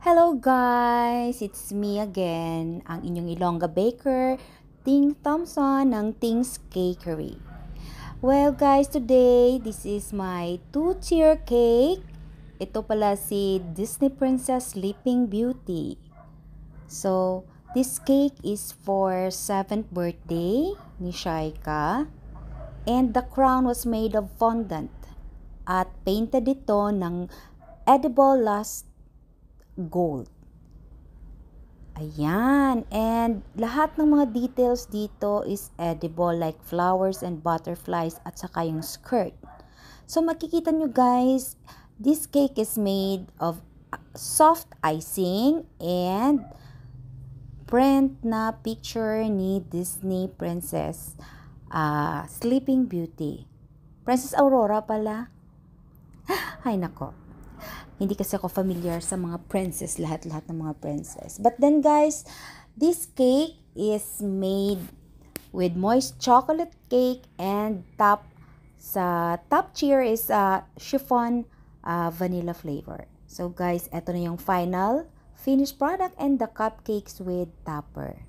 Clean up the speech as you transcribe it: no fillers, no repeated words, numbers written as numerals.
Hello guys! It's me again, ang inyong Ilongga Baker, Ting Thompson ng Ting's Cakery. Well guys, today, this is my 2-tier cake. Ito pala si Disney Princess Sleeping Beauty. So, this cake is for 7th birthday ni Shaika. And the crown was made of fondant. At painted ito ng edible lust gold. Ayan. And lahat ng mga details dito is edible like flowers and butterflies at saka yung skirt. So makikita nyo guys, this cake is made of soft icing and print na picture ni Disney Princess Sleeping Beauty. Princess Aurora pala. Ay nako. Hindi kasi ako familiar sa mga princess, lahat-lahat ng mga princess. But then guys, this cake is made with moist chocolate cake and sa top tier is chiffon vanilla flavor. So guys, eto na yung final finished product and the cupcakes with topper.